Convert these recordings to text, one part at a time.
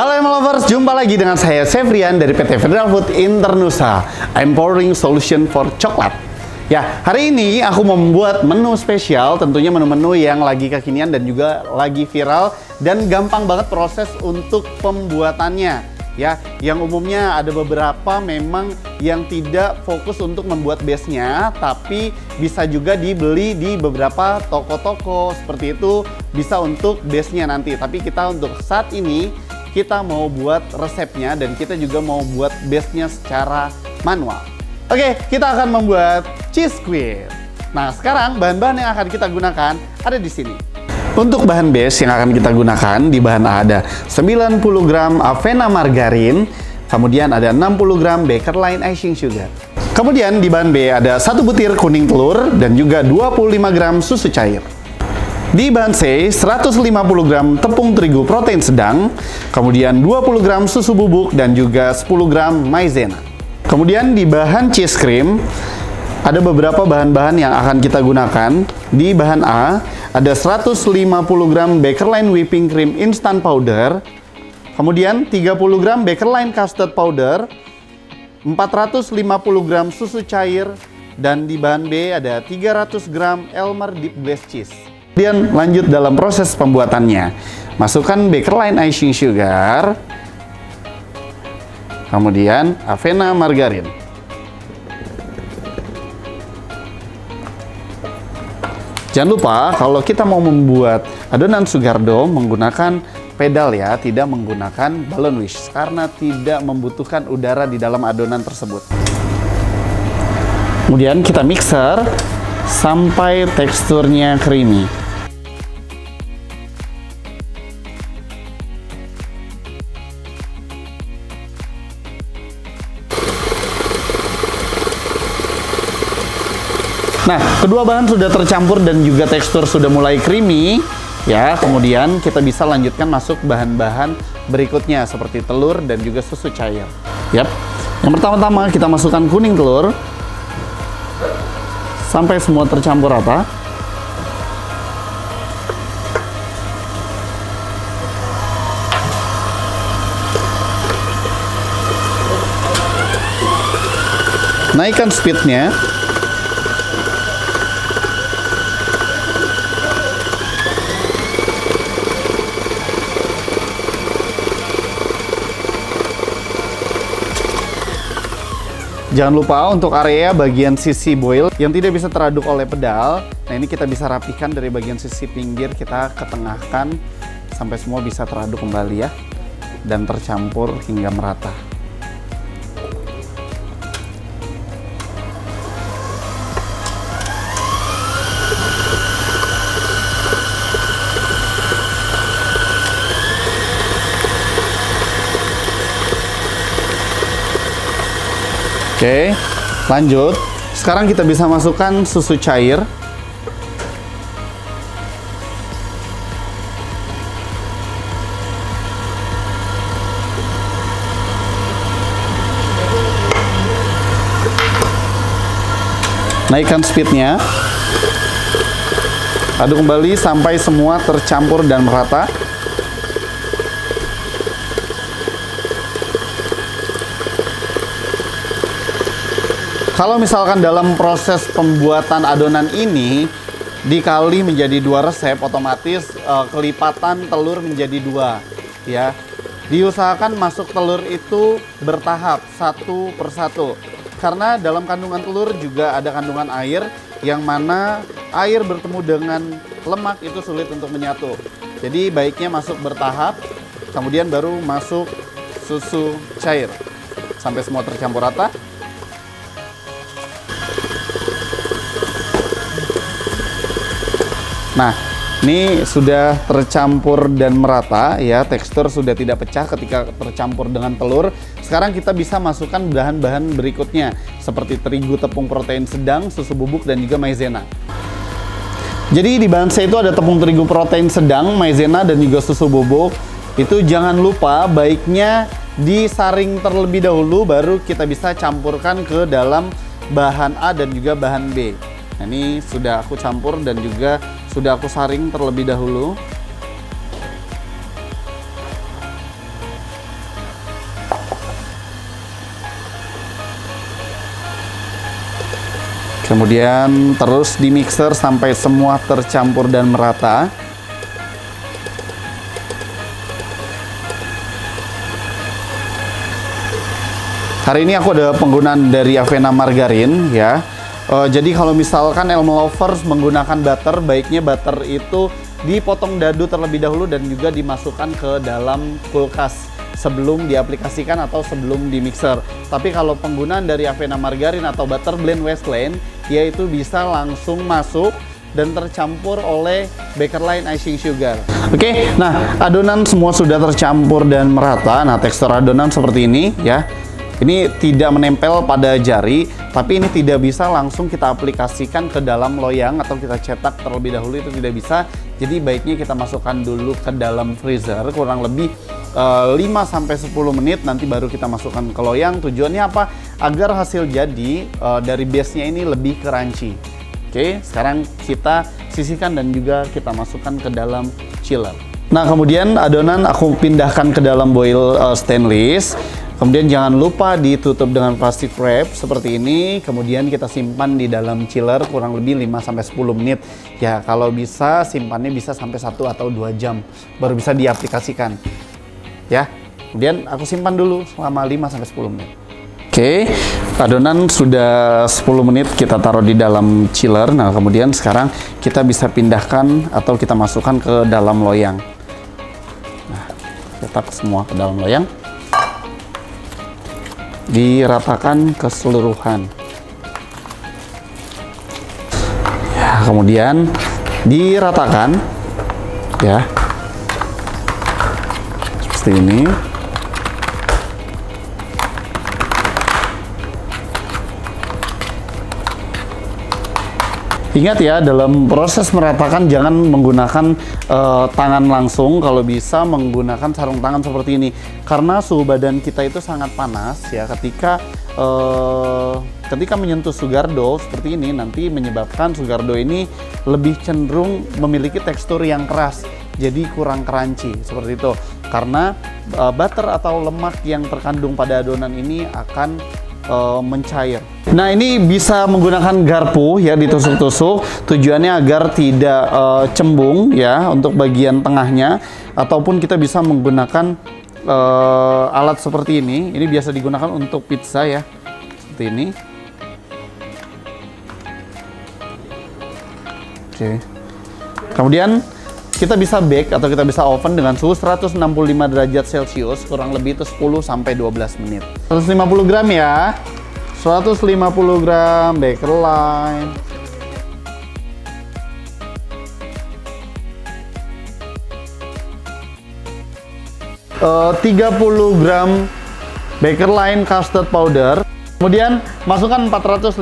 Halo ML Lovers, jumpa lagi dengan saya Sevrian dari PT Federal Food Internusa, Empowering Solution for Coklat. Ya, hari ini aku mau membuat menu spesial, tentunya menu-menu yang lagi kekinian dan juga lagi viral dan gampang banget proses untuk pembuatannya. Ya, yang umumnya ada beberapa memang yang tidak fokus untuk membuat base-nya, tapi bisa juga dibeli di beberapa toko-toko seperti itu, bisa untuk base-nya nanti. Tapi kita untuk saat ini kita mau buat resepnya dan kita juga mau buat base-nya secara manual. Oke, kita akan membuat cheese squid. Nah, sekarang bahan-bahan yang akan kita gunakan ada di sini. Untuk bahan base yang akan kita gunakan, di bahan A ada 90 gram avena margarin, kemudian ada 60 gram baker line icing sugar. Kemudian di bahan B ada 1 butir kuning telur dan juga 25 gram susu cair. Di bahan C, 150 gram tepung terigu protein sedang, kemudian 20 gram susu bubuk dan juga 10 gram maizena. Kemudian di bahan cheese cream, ada beberapa bahan-bahan yang akan kita gunakan. Di bahan A, ada 150 gram baker line whipping cream instant powder, kemudian 30 gram baker line custard powder, 450 gram susu cair, dan di bahan B ada 300 gram Elmer deep glaze cheese. Kemudian lanjut dalam proses pembuatannya. Masukkan baker line icing sugar, kemudian avena margarin. Jangan lupa kalau kita mau membuat adonan sugar dough menggunakan pedal ya, tidak menggunakan balloon wish karena tidak membutuhkan udara di dalam adonan tersebut. Kemudian kita mixer sampai teksturnya creamy. Nah, kedua bahan sudah tercampur dan juga tekstur sudah mulai creamy ya. Kemudian kita bisa lanjutkan masuk bahan-bahan berikutnya seperti telur dan juga susu cair. Yap. Yang pertama-tama kita masukkan kuning telur sampai semua tercampur rata. Naikkan speednya. Jangan lupa untuk area bagian sisi boil yang tidak bisa teraduk oleh pedal. Nah, ini kita bisa rapikan dari bagian sisi pinggir, kita ketengahkan sampai semua bisa teraduk kembali ya, dan tercampur hingga merata. Oke, lanjut. Sekarang kita bisa masukkan susu cair. Naikkan speednya. Aduk kembali sampai semua tercampur dan merata. Kalau misalkan dalam proses pembuatan adonan ini dikali menjadi 2 resep, otomatis kelipatan telur menjadi 2 ya. Diusahakan masuk telur itu bertahap satu persatu, karena dalam kandungan telur juga ada kandungan air, yang mana air bertemu dengan lemak itu sulit untuk menyatu. Jadi baiknya masuk bertahap, kemudian baru masuk susu cair sampai semua tercampur rata. Nah, ini sudah tercampur dan merata ya, tekstur sudah tidak pecah ketika tercampur dengan telur. Sekarang kita bisa masukkan bahan-bahan berikutnya seperti terigu tepung protein sedang, susu bubuk dan juga maizena. Jadi di bahan C itu ada tepung terigu protein sedang, maizena dan juga susu bubuk. Itu jangan lupa baiknya disaring terlebih dahulu baru kita bisa campurkan ke dalam bahan A dan juga bahan B. Nah, ini sudah aku campur dan juga sudah aku saring terlebih dahulu. Kemudian terus di mixer sampai semua tercampur dan merata. Hari ini aku ada penggunaan dari Avena margarin ya. Jadi kalau misalkan Elmo lovers menggunakan butter, baiknya butter itu dipotong dadu terlebih dahulu dan juga dimasukkan ke dalam kulkas sebelum diaplikasikan atau sebelum di mixer. Tapi kalau penggunaan dari Avena margarin atau butter blend Westland, yaitu bisa langsung masuk dan tercampur oleh Bakerline icing sugar. Oke, nah adonan semua sudah tercampur dan merata. Nah, tekstur adonan seperti ini ya. Ini tidak menempel pada jari, tapi ini tidak bisa langsung kita aplikasikan ke dalam loyang atau kita cetak terlebih dahulu, itu tidak bisa. Jadi baiknya kita masukkan dulu ke dalam freezer kurang lebih 5-10 menit, nanti baru kita masukkan ke loyang. Tujuannya apa? Agar hasil jadi dari base-nya ini lebih crunchy. Oke, sekarang kita sisihkan dan juga kita masukkan ke dalam chiller. Nah, kemudian adonan aku pindahkan ke dalam boil stainless. Kemudian jangan lupa ditutup dengan plastik wrap seperti ini. Kemudian kita simpan di dalam chiller kurang lebih 5-10 menit. Ya, kalau bisa simpannya bisa sampai 1 atau 2 jam baru bisa diaplikasikan. Ya. Kemudian aku simpan dulu selama 5-10 menit. Oke, adonan sudah 10 menit kita taruh di dalam chiller. Nah, kemudian sekarang kita bisa pindahkan atau kita masukkan ke dalam loyang. Nah, cetak semua ke dalam loyang. Diratakan keseluruhan. Ya, kemudian diratakan ya. Seperti ini. Ingat ya, dalam proses meratakan jangan menggunakan tangan langsung, kalau bisa menggunakan sarung tangan seperti ini. Karena suhu badan kita itu sangat panas ya, ketika menyentuh sugar dough seperti ini, nanti menyebabkan sugar dough ini lebih cenderung memiliki tekstur yang keras, jadi kurang crunchy, seperti itu. Karena butter atau lemak yang terkandung pada adonan ini akan mencair. Nah, ini bisa menggunakan garpu ya, ditusuk-tusuk, tujuannya agar tidak cembung ya untuk bagian tengahnya, ataupun kita bisa menggunakan alat seperti ini. Ini biasa digunakan untuk pizza ya, seperti ini. Oke. Kemudian kita bisa bake atau kita bisa oven dengan suhu 165 derajat Celcius kurang lebih itu 10-12 menit. 150 gram ya. 150 gram Bakerline. Uh, 30 gram Bakerline custard powder. Kemudian masukkan 450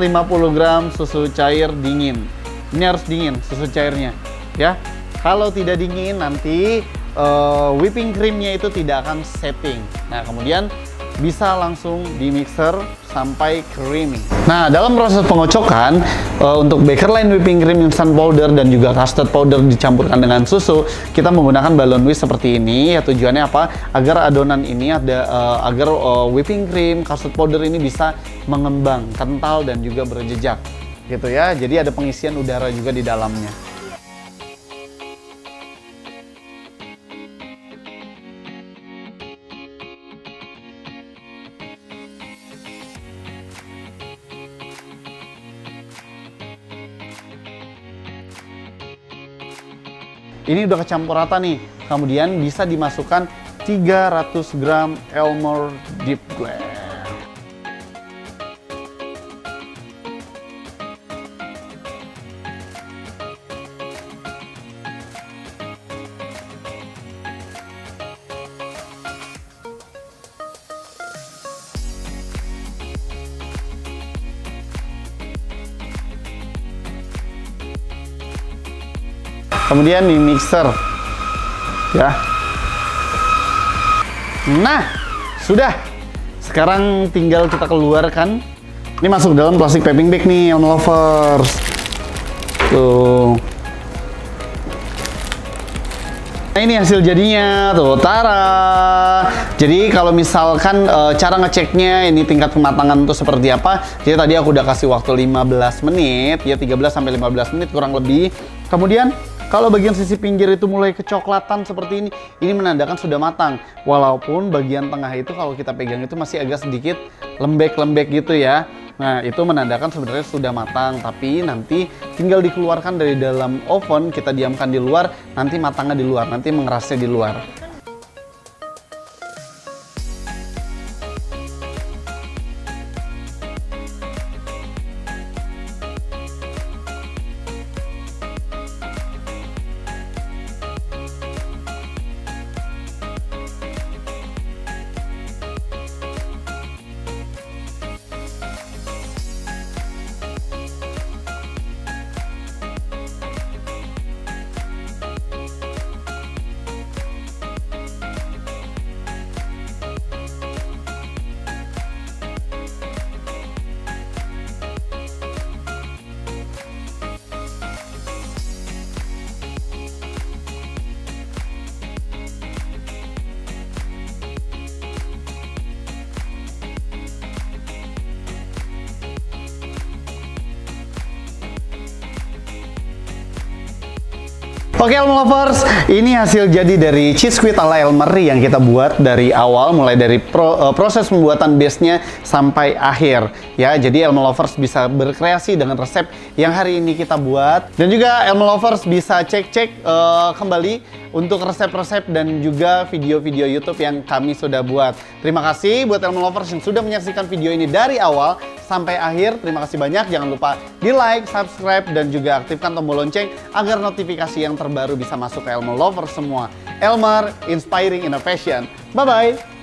gram susu cair dingin. Ini harus dingin susu cairnya ya. Kalau tidak dingin nanti whipping creamnya itu tidak akan setting. Nah, kemudian bisa langsung di mixer sampai creamy. Nah, dalam proses pengocokan untuk Bakerline whipping cream instant powder dan juga custard powder dicampurkan dengan susu, kita menggunakan balloon whisk seperti ini. Ya, tujuannya apa? Agar adonan ini agar whipping cream, custard powder ini bisa mengembang, kental dan juga berjejak, gitu ya. Jadi ada pengisian udara juga di dalamnya. Ini udah kecampur rata nih. Kemudian bisa dimasukkan 300 gram Elmore Deep Blend. Kemudian di mixer ya. Nah, sudah. Sekarang tinggal kita keluarkan. Ini masuk dalam plastik piping bag nih, Elmo lovers. Tuh. Nah, Nah, ini hasil jadinya tuh, tara. Jadi kalau misalkan cara ngeceknya ini tingkat kematangan tuh seperti apa. Jadi tadi aku udah kasih waktu 15 menit, ya 13 sampai 15 menit kurang lebih. Kemudian kalau bagian sisi pinggir itu mulai kecoklatan seperti ini menandakan sudah matang. Walaupun bagian tengah itu kalau kita pegang itu masih agak sedikit lembek-lembek gitu ya. Nah, itu menandakan sebenarnya sudah matang, tapi nanti tinggal dikeluarkan dari dalam oven, kita diamkan di luar, nanti matangnya di luar, nanti mengerasnya di luar. Oke Elmo Lovers, ini hasil jadi dari cheese squid ala Elmer yang kita buat dari awal, mulai dari proses pembuatan base-nya sampai akhir. Ya, jadi Elmo Lovers bisa berkreasi dengan resep yang hari ini kita buat. Dan juga Elmo Lovers bisa cek-cek kembali untuk resep-resep dan juga video-video YouTube yang kami sudah buat. Terima kasih buat Elmo Lovers yang sudah menyaksikan video ini dari awal sampai akhir. Terima kasih banyak. Jangan lupa di like, subscribe, dan juga aktifkan tombol lonceng agar notifikasi yang terbaru bisa masuk ke Elmo Lovers semua. Elmer, Inspiring Innovation. Bye-bye!